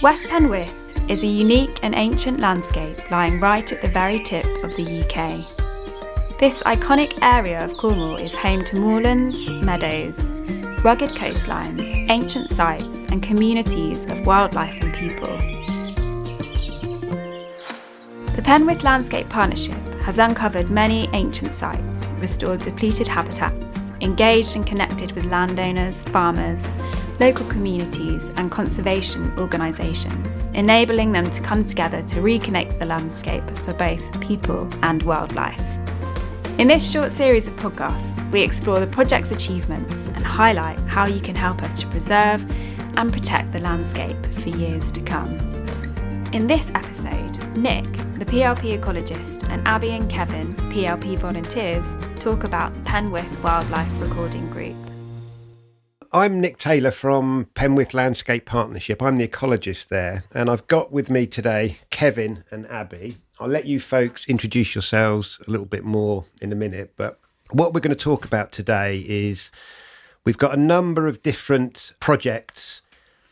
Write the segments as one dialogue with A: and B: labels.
A: West Penwith is a unique and ancient landscape lying right at the very tip of the UK. This iconic area of Cornwall is home to moorlands, meadows, rugged coastlines, ancient sites and communities of wildlife and people. The Penwith Landscape Partnership has uncovered many ancient sites, restored depleted habitats, engaged and connected with landowners, farmers, local communities and conservation organisations, enabling them to come together to reconnect the landscape for both people and wildlife. In this short series of podcasts, we explore the project's achievements and highlight how you can help us to preserve and protect the landscape for years to come. In this episode, Nick, the PLP ecologist, and Abby and Kevin, PLP volunteers, talk about the Penwith Wildlife Recording Group.
B: I'm Nick Taylor from Penwith Landscape Partnership. I'm the ecologist there, and I've got with me today Kevin and Abby. I'll let you folks introduce yourselves a little bit more in a minute, but what we're going to talk about today is we've got a number of different projects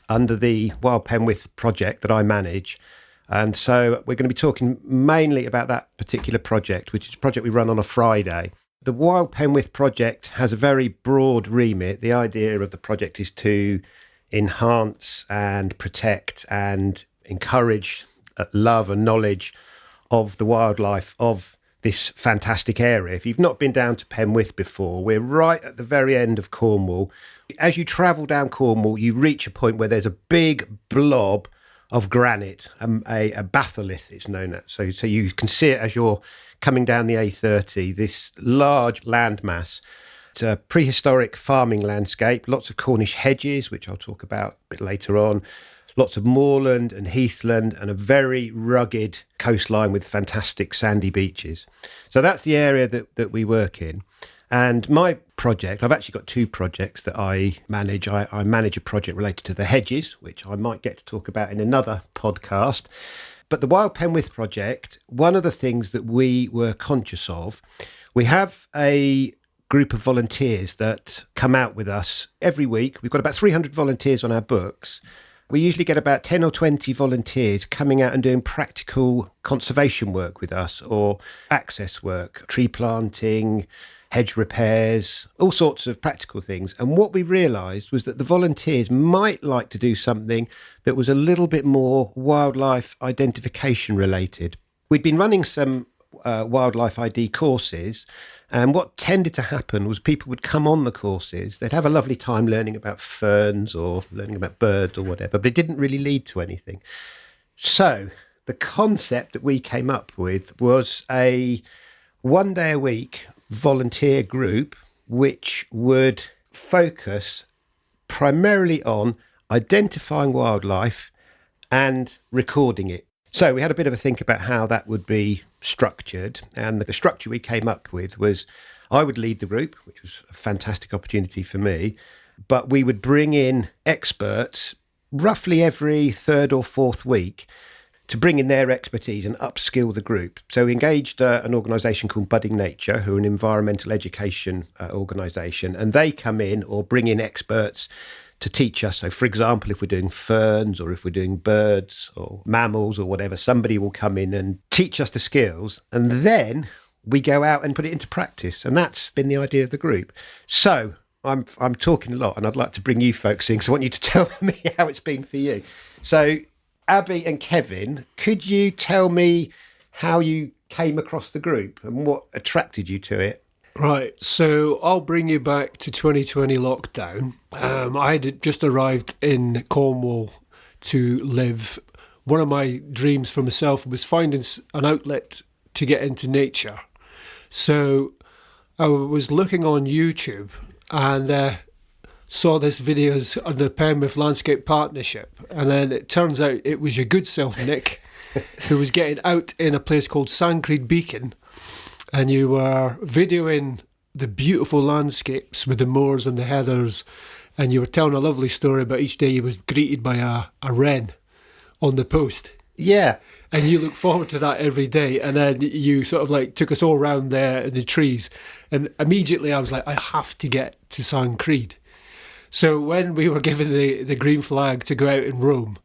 B: under the Wild Penwith project that I manage. And so we're going to be talking mainly about that particular project, which is a project we run on a Friday. The Wild Penwith project has a very broad remit. The idea of the project is to enhance and protect and encourage love and knowledge of the wildlife of this fantastic area. If you've not been down to Penwith before, we're right at the very end of Cornwall. As you travel down Cornwall, you reach a point where there's a big blob of granite, a batholith it's known as. So you can see it as you're coming down the A30, this large landmass. It's a prehistoric farming landscape, lots of Cornish hedges, which I'll talk about a bit later on, lots of moorland and heathland, and a very rugged coastline with fantastic sandy beaches. So that's the area that we work in. And my project, I've actually got two projects that I manage. I manage a project related to the hedges, which I might get to talk about in another podcast. But the Wild Penwith project, one of the things that we were conscious of, we have a group of volunteers that come out with us every week. We've got about 300 volunteers on our books. We usually get about 10 or 20 volunteers coming out and doing practical conservation work with us, or access work, tree planting, hedge repairs, all sorts of practical things. And what we realised was that the volunteers might like to do something that was a little bit more wildlife identification related. We'd been running some wildlife ID courses, and what tended to happen was people would come on the courses, they'd have a lovely time learning about ferns or learning about birds or whatever, but it didn't really lead to anything. So the concept that we came up with was a 1 day a week volunteer group which would focus primarily on identifying wildlife and recording it. So we had a bit of a think about how that would be structured, and the structure we came up with was I would lead the group, which was a fantastic opportunity for me, but we would bring in experts roughly every third or fourth week to bring in their expertise and upskill the group. So we engaged an organisation called Budding Nature, who are an environmental education organisation, and they come in or bring in experts to teach us. So, for example, if we're doing ferns or if we're doing birds or mammals or whatever, somebody will come in and teach us the skills, and then we go out and put it into practice. And that's been the idea of the group. So I'm talking a lot, and I'd like to bring you folks in, because I want you to tell me how it's been for you. So Abby and Kevin, could you tell me how you came across the group and what attracted you to it?
C: Right, so I'll bring you back to 2020 lockdown. I had just arrived in Cornwall to live. One of my dreams for myself was finding an outlet to get into nature. So I was looking on YouTube and saw this videos on the Penwith Landscape Partnership, and then it turns out it was your good self, Nick, who was getting out in a place called Sancreed Beacon, and you were videoing the beautiful landscapes with the moors and the heathers, and you were telling a lovely story about each day you was greeted by a wren on the post.
B: Yeah.
C: And you look forward to that every day, and then you sort of like took us all around there in the trees, and immediately I was like, I have to get to Sancreed. So when we were given the green flag to go out and roam,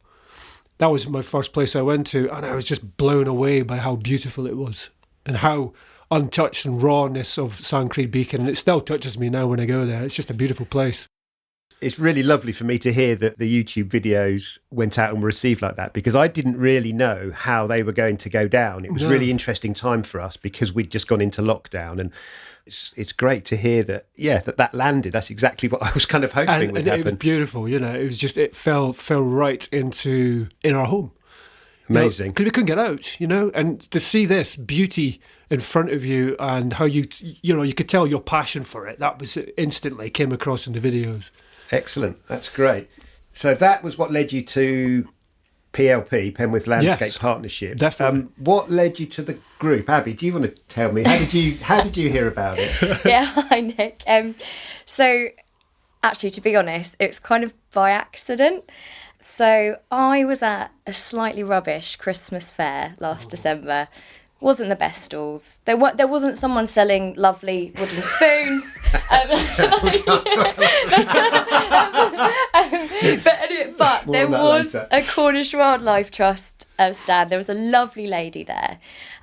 C: That was my first place I went to, and I was just blown away by how beautiful it was and how untouched and rawness of Sandcrede Beacon. And it still touches me now when I go there. It's just a beautiful place.
B: It's really lovely for me to hear that the YouTube videos went out and were received like that, because I didn't really know how they were going to go down. It was a really interesting time for us because we'd just gone into lockdown, and it's great to hear that, that landed. That's exactly what I was kind of hoping would happen.
C: It was beautiful, it was just, it fell right in our home.
B: Amazing.
C: Because we couldn't get out, and to see this beauty in front of you and how you could tell your passion for it, that was instantly came across in the videos.
B: Excellent. That's great. So that was what led you to PLP, Penwith Landscape Partnership.
C: Definitely.
B: What led you to the group? Abby, do you want to tell me? How did you hear about it?
D: Yeah, hi Nick. So actually, to be honest, it was kind of by accident. So I was at a slightly rubbish Christmas fair last December. Wasn't the best stalls. There wasn't someone selling lovely wooden spoons. But there was a Cornish Wildlife Trust stand. There was a lovely lady there.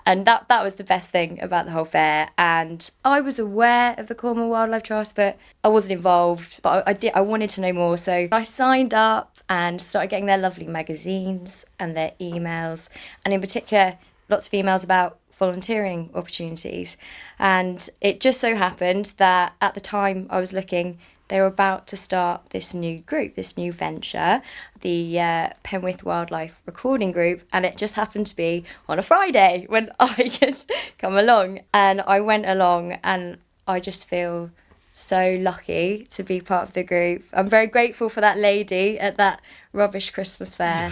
D: And that was the best thing about the whole fair. And I was aware of the Cornwall Wildlife Trust, but I wasn't involved. But I wanted to know more. So I signed up and started getting their lovely magazines and their emails. And in particular, lots of emails about volunteering opportunities. And it just so happened that at the time I was looking, they were about to start this new group, this new venture, the Penwith Wildlife Recording Group. And it just happened to be on a Friday when I could come along. And I went along, and I just feel so lucky to be part of the group. I'm very grateful for that lady at that rubbish Christmas fair.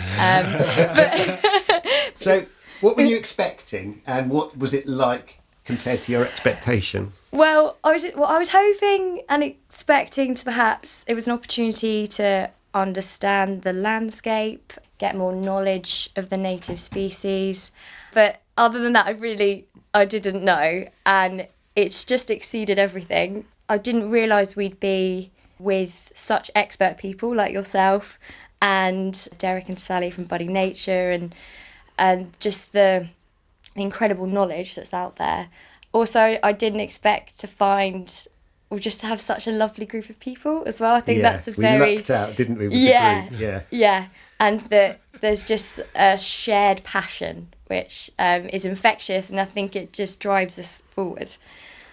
B: So what were you expecting, and what was it like compared to your expectation?
D: Well, I was hoping and expecting to perhaps it was an opportunity to understand the landscape, get more knowledge of the native species. But other than that, I didn't know, and it's just exceeded everything. I didn't realise we'd be with such expert people like yourself and Derek and Sally from Budding Nature, and just the incredible knowledge that's out there. Also, I didn't expect to find or just to have such a lovely group of people as well. I think that's a very...
B: We lucked out, didn't we, with the group?
D: Yeah. And that there's just a shared passion, which is infectious, and I think it just drives us forward.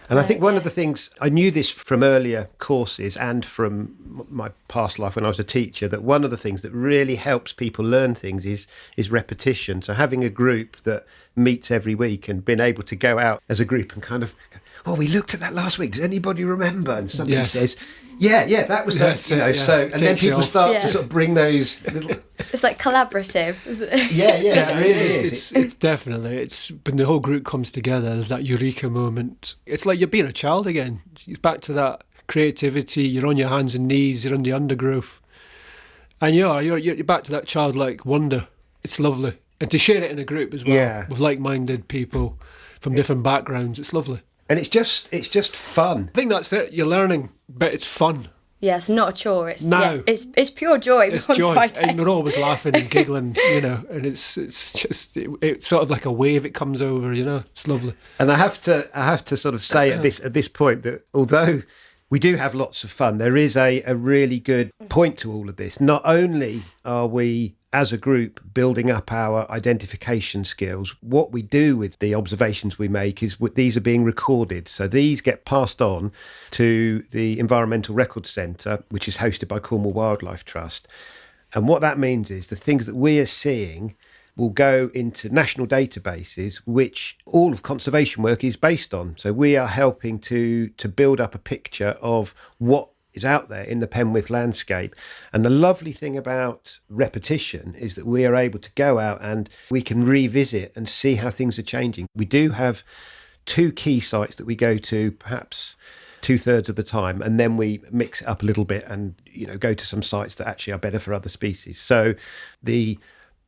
B: And I think one of the things, I knew this from earlier courses and from my past life when I was a teacher, that one of the things that really helps people learn things is repetition. So having a group that meets every week and being able to go out as a group and kind of, we looked at that last week, does anybody remember? And somebody says, that was that, so, and then people start to sort of bring those little...
D: It's like collaborative, isn't it?
B: It really is.
C: It's definitely, when the whole group comes together, there's that eureka moment. It's like you're being a child again. It's back to that creativity, you're on your hands and knees, you're in the undergrowth. And you're back to that childlike wonder. It's lovely. And to share it in a group as well, with like-minded people from different backgrounds, it's lovely.
B: And it's just fun.
C: I think that's it. You're learning, but it's fun.
D: Yeah, it's not a chore. It's pure joy.
C: It's joy, and we're always laughing and giggling, and it's sort of like a wave. It comes over, It's lovely.
B: And I have to sort of say at this point that although we do have lots of fun, there is a really good point to all of this. Not only are we, as a group, building up our identification skills, what we do with the observations we make is these are being recorded. So these get passed on to the Environmental Records Centre, which is hosted by Cornwall Wildlife Trust. And what that means is the things that we are seeing will go into national databases, which all of conservation work is based on. So we are helping to build up a picture of what is out there in the Penwith landscape. And the lovely thing about repetition is that we are able to go out and we can revisit and see how things are changing. We do have 2 key sites that we go to perhaps 2/3 of the time, and then we mix it up a little bit and go to some sites that actually are better for other species. So the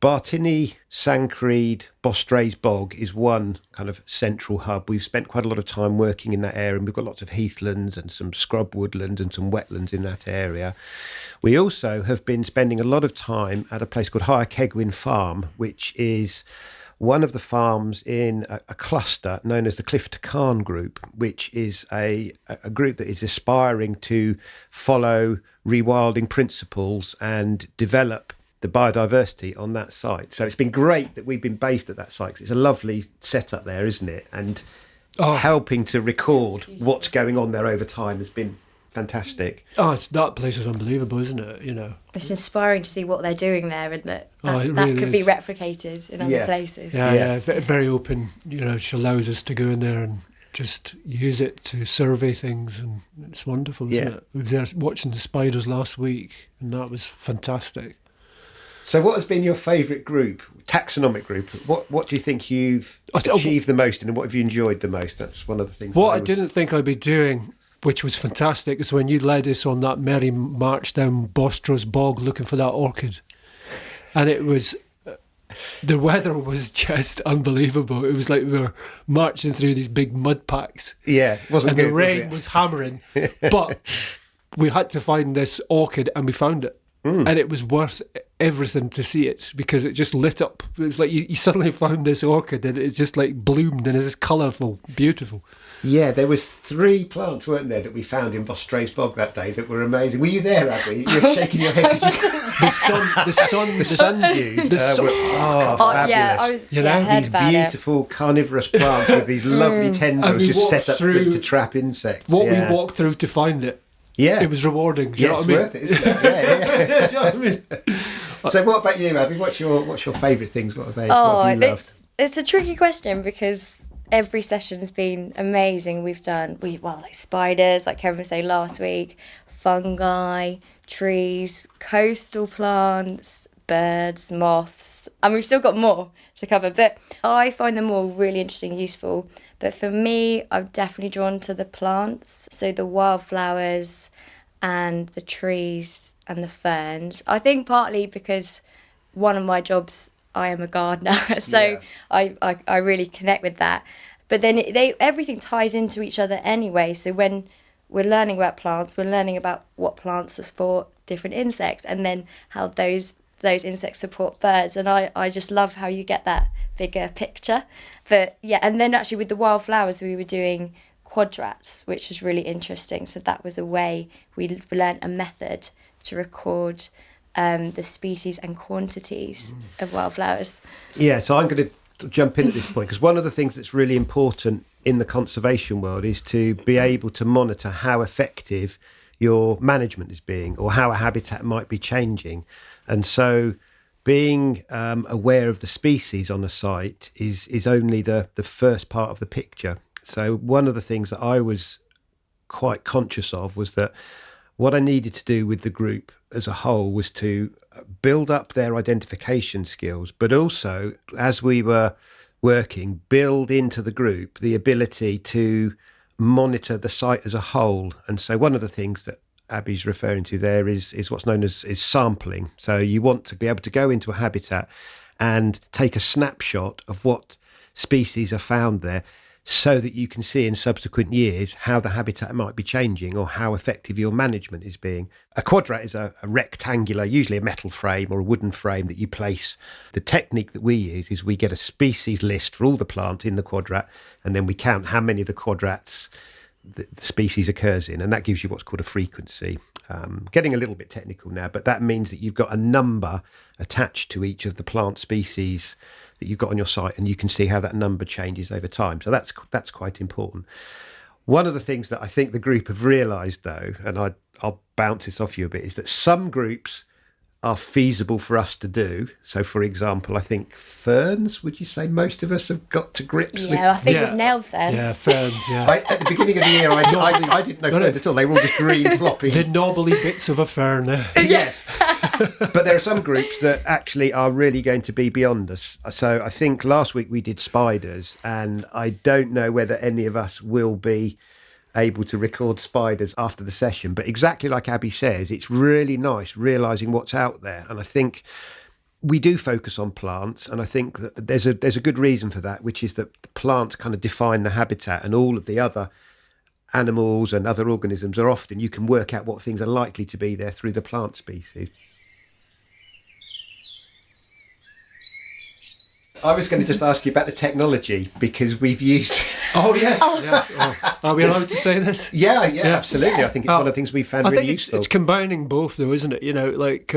B: Bartini, Sancreed, Bostrays Bog is one kind of central hub. We've spent quite a lot of time working in that area, and we've got lots of heathlands and some scrub woodland and some wetlands in that area. We also have been spending a lot of time at a place called Higher Kegwin Farm, which is one of the farms in a cluster known as the Cliff to Carn Group, which is a group that is aspiring to follow rewilding principles and develop the biodiversity on that site. So it's been great that we've been based at that site, 'cause it's a lovely setup there, isn't it? And helping to record what's going on there over time has been fantastic.
C: That place is unbelievable, isn't it?
D: It's inspiring to see what they're doing there, and that
C: really
D: could be replicated in other places.
C: Yeah, very open. She allows us to go in there and just use it to survey things, and it's wonderful, isn't it? We were there watching the spiders last week, and that was fantastic.
B: So what has been your favourite group, taxonomic group? What do you think you've achieved the most, and what have you enjoyed the most? That's one of the things.
C: What I didn't think I'd be doing, which was fantastic, is when you led us on that merry march down Bostrays Bog looking for that orchid. And it was, the weather was just unbelievable. It was like we were marching through these big mud packs.
B: Yeah, it wasn't good,
C: and the rain was hammering. But we had to find this orchid, and we found it. And it was worth everything to see it, because it just lit up. It was like you suddenly found this orchid, and it just like bloomed, and it's colourful, beautiful.
B: Yeah, there was 3 plants, weren't there, that we found in Bostrays Bog that day that were amazing. Were you there, Abby? You're shaking your head.
C: The sundews
B: were fabulous. These beautiful carnivorous plants with these lovely tendrils just set up to trap insects.
C: We walked through to find it.
B: Yeah,
C: it was rewarding.
B: Yeah, it's worth it, isn't it? Yeah. You know what I mean? So, what about you, Abby? What's your favourite things? What have they? What have you loved?
D: It's a tricky question, because every session's been amazing. We've done like spiders, like Kevin was saying last week, fungi, trees, coastal plants, birds, moths, and we've still got more to cover. But I find them all really interesting and useful. But for me, I'm definitely drawn to the plants. So the wildflowers and the trees and the ferns. I think partly because one of my jobs, I am a gardener. So I really connect with that. But then everything ties into each other anyway. So when we're learning about plants, we're learning about what plants support different insects, and then how those insects support birds. And I just love how you get that bigger picture. But yeah, and then actually with the wildflowers, we were doing quadrats, which is really interesting. So that was a way we learnt a method to record the species and quantities of wildflowers.
B: Yeah, so I'm going to jump in at this point, because one of the things that's really important in the conservation world is to be able to monitor how effective your management is being, or how a habitat might be changing. And so being aware of the species on a site is only the first part of the picture. So one of the things that I was quite conscious of was that what I needed to do with the group as a whole was to build up their identification skills, but also, as we were working, build into the group the ability to monitor the site as a whole. And so one of the things that Abby's referring to there is what's known as sampling. So you want to be able to go into a habitat and take a snapshot of what species are found there, so that you can see in subsequent years how the habitat might be changing, or how effective your management is being. A quadrat is a rectangular, usually a metal frame or a wooden frame that you place. The technique that we use is we get a species list for all the plants in the quadrat, and then we count how many of the quadrats the species occurs in, and that gives you what's called a frequency. Getting a little bit technical now, but that means that you've got a number attached to each of the plant species that you've got on your site, and you can see how that number changes over time. So that's quite important. One of the things that I think the group have realised, though, and I'll bounce this off you a bit, is that some groups are feasible for us to do. So, for example, I think ferns, would you say most of us have got to grips with?
D: Yeah, I think we've nailed ferns.
C: Yeah, ferns, yeah.
B: At the beginning of the year, I didn't know ferns at all. They were all just green, floppy.
C: The knobbly bits of a fern.
B: Yes. But there are some groups that actually are really going to be beyond us. So I think last week we did spiders, and I don't know whether any of us will be able to record spiders after the session. But exactly like Abby says, it's really nice realising what's out there. And I think we do focus on plants, and I think that there's a good reason for that, which is that the plants kind of define the habitat, and all of the other animals and other organisms are often, you can work out what things are likely to be there through the plant species. I was going to just ask you about the technology, because we've used...
C: Oh, yes. Yeah. Oh. Are we allowed to say this?
B: Yeah, absolutely. I think it's one of the things we found really useful.
C: It's combining both, though, isn't it? You know, like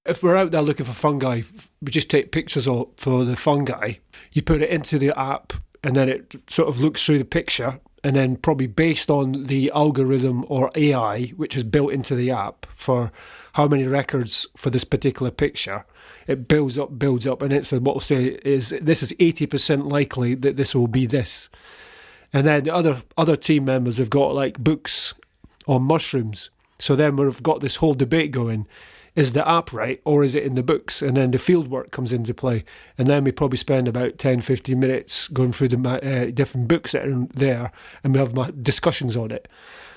C: if we're out there looking for fungi, we just take pictures for the fungi, you put it into the app, and then it sort of looks through the picture, and then probably based on the algorithm or AI, which is built into the app for how many records for this particular picture, it builds up, and it's what we'll say is this is 80% likely that this will be this. And then the other team members have got like books on mushrooms. So then we've got this whole debate going. Is the app right, or is it in the books? And then the field work comes into play. And then we probably spend about 10, 15 minutes going through the different books that are there, and we have discussions on it.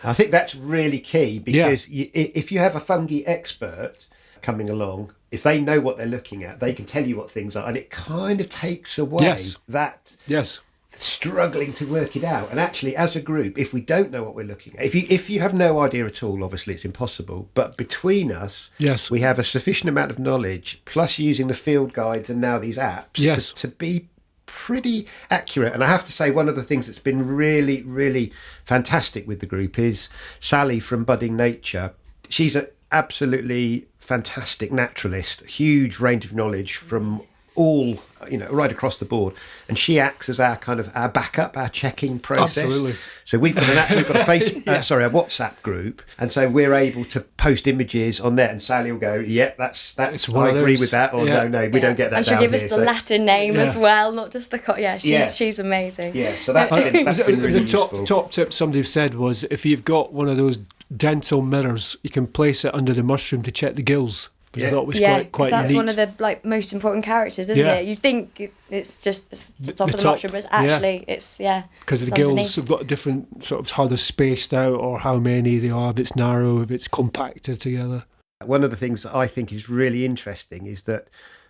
B: I think that's really key, because if you have a fungi expert coming along, if they know what they're looking at, they can tell you what things are, and it kind of takes away that struggling to work it out. And actually, as a group, if we don't know what we're looking at, if you have no idea at all, obviously it's impossible, but between us, we have a sufficient amount of knowledge, plus using the field guides and now these apps to be pretty accurate. And I have to say, one of the things that's been really, really fantastic with the group is Sally from Budding Nature. She's an absolutely fantastic naturalist, huge range of knowledge from all, right across the board, and she acts as our backup, our checking process. Absolutely. So we've got a a WhatsApp group, and so we're able to post images on there, and Sally will go, that's I agree with that, or no, we don't get that.
D: And she'll give us the Latin name as well, not just the she's amazing.
B: Yeah, so that's been really useful.
C: Top tip somebody said was, if you've got one of those dental mirrors, you can place it under the mushroom to check the gills. Which I thought was quite
D: that's
C: neat.
D: One of the most important characters, isn't it? You think it's just the top of the mushroom, but actually it's
C: because the gills have got different sort of how they're spaced out, or how many they are, if it's narrow, if it's compacted together.
B: One of the things that I think is really interesting is that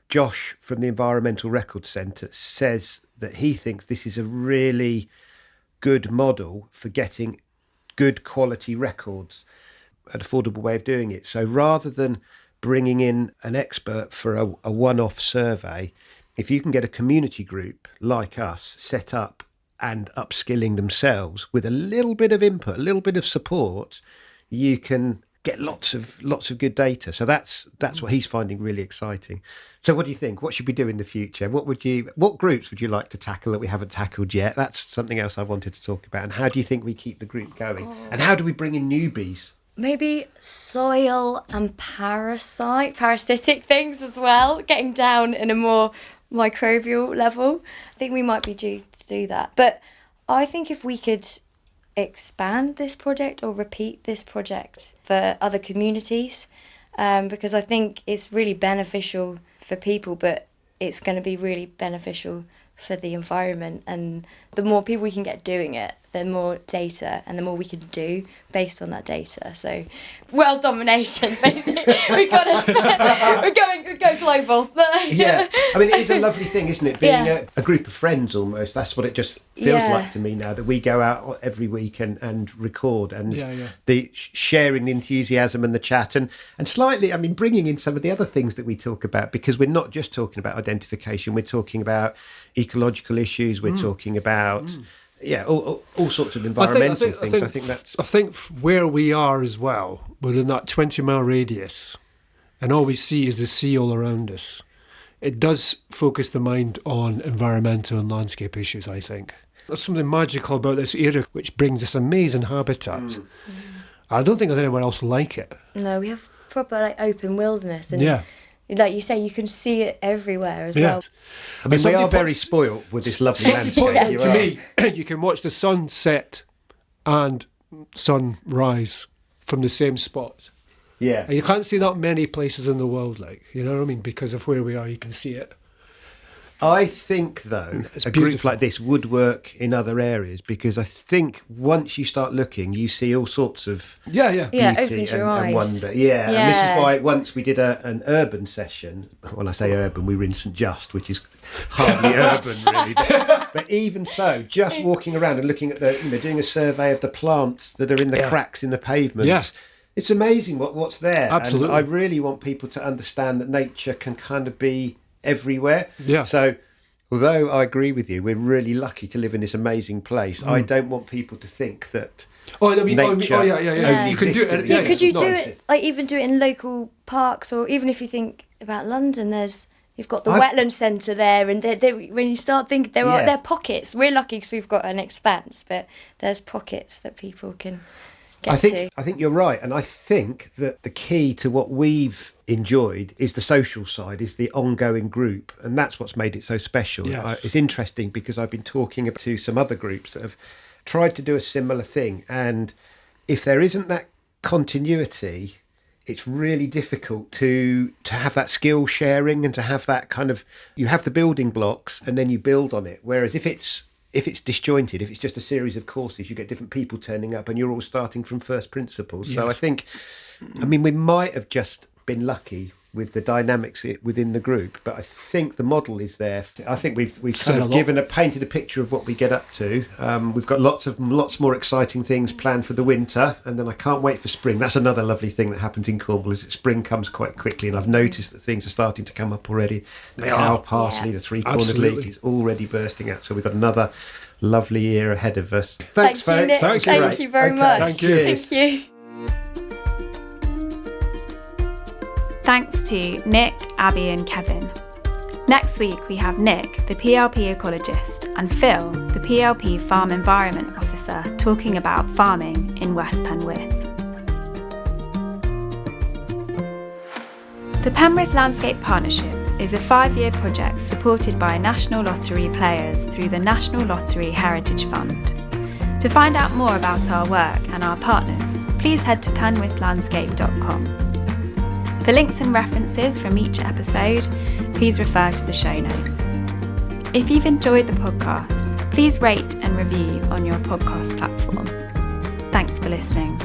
B: Josh from the Environmental Records Centre says that he thinks this is a really good model for getting good quality records, an affordable way of doing it. So rather than bringing in an expert for a one-off survey, if you can get a community group like us set up and upskilling themselves with a little bit of input, a little bit of support, you can get lots of good data. So that's what he's finding really exciting. So what do you think? What should we do in the future? What groups would you like to tackle that we haven't tackled yet? That's something else I wanted to talk about. And how do you think we keep the group going? And how do we bring in newbies?
D: Maybe soil and parasitic things as well, getting down in a more microbial level. I think we might be due to do that. But I think if we could expand this project or repeat this project for other communities, because I think it's really beneficial for people, but it's going to be really beneficial for the environment. And the more people we can get doing it, the more data and the more we can do based on that data. So, world domination, basically. We're going global.
B: Yeah, I mean, it is a lovely thing, isn't it? Being a group of friends almost. That's what it just feels like to me now, that we go out every week and record, and the sharing the enthusiasm and the chat, and slightly, I mean, bringing in some of the other things that we talk about, because we're not just talking about identification, we're talking about ecological issues, we're talking about all sorts of environmental things.
C: I think where we are as well, within that 20-mile radius, and all we see is the sea all around us, it does focus the mind on environmental and landscape issues, I think. There's something magical about this area which brings this amazing habitat. I don't think there's anywhere else like it.
D: No, we have proper open wilderness, and like you say, you can see it everywhere as well.
B: I mean, we are very spoilt with this lovely landscape.
C: To me, you can watch the sun set and sunrise from the same spot.
B: Yeah.
C: And you can't see that many places in the world, you know what I mean? Because of where we are, you can see it.
B: I think, though,
C: It's
B: a group
C: beautiful.
B: like this would work in other areas, because I think once you start looking, you see all sorts of
C: Yeah.
D: Yeah,
B: beauty
D: opens your
B: and
D: eyes.
B: wonder. Yeah, and this is
D: Yeah.
B: why once we did an urban session. When I say urban, we were in St Just, which is hardly urban, really. But even so, just walking around and looking at doing a survey of the plants that are in the
C: Yeah.
B: cracks in the pavements.
C: Yeah.
B: It's amazing what's there.
C: Absolutely.
B: And I really want people to understand that nature can kind of be everywhere.
C: Yeah.
B: So, although I agree with you, we're really lucky to live in this amazing place. I don't want people to think that nature
C: yeah.
B: only
C: You can do
B: exists
C: it.
B: in
D: Yeah,
B: the
D: could you
C: no,
D: do
C: it's-
D: it, like even do it in local parks, or even if you think about London, you've got the
B: I've-
D: wetland centre there, and when you start thinking, there
B: Yeah.
D: are pockets. We're lucky because we've got an expanse, but there's pockets that people can get to.
B: I think you're right, and I think that the key to what we've enjoyed is the social side, is the ongoing group, and that's what's made it so special.
C: Yes.
B: It's interesting because I've been talking to some other groups that have tried to do a similar thing, and if there isn't that continuity, it's really difficult to have that skill sharing and to have that kind of, you have the building blocks and then you build on it. Whereas if it's disjointed, if it's just a series of courses, you get different people turning up and you're all starting from first principles. So I think, we might have just been lucky with the dynamics within the group, but I think the model is there. I think we've
C: Said
B: kind
C: a
B: of
C: lot.
B: painted a picture of what we get up to. We've got lots more exciting things planned for the winter, and then I can't wait for spring. That's another lovely thing that happens in Cornwall, is that spring comes quite quickly, and I've noticed that things are starting to come up already. The cow parsley, the three-cornered
C: Absolutely.
B: leek is already bursting out, so we've got another lovely year ahead of us. Thanks,
D: Thank you,
B: folks.
D: Nick.
C: Thank you.
D: Thank you very
B: Okay,
D: much.
C: Thank you.
B: cheers.
D: Thank you.
A: Thanks to Nick, Abby, and Kevin. Next week, we have Nick, the PLP ecologist, and Phil, the PLP Farm Environment Officer, talking about farming in West Penwith. The Penwith Landscape Partnership is a 5-year project supported by National Lottery players through the National Lottery Heritage Fund. To find out more about our work and our partners, please head to penwithlandscape.com. For links and references from each episode, please refer to the show notes. If you've enjoyed the podcast, please rate and review on your podcast platform. Thanks for listening.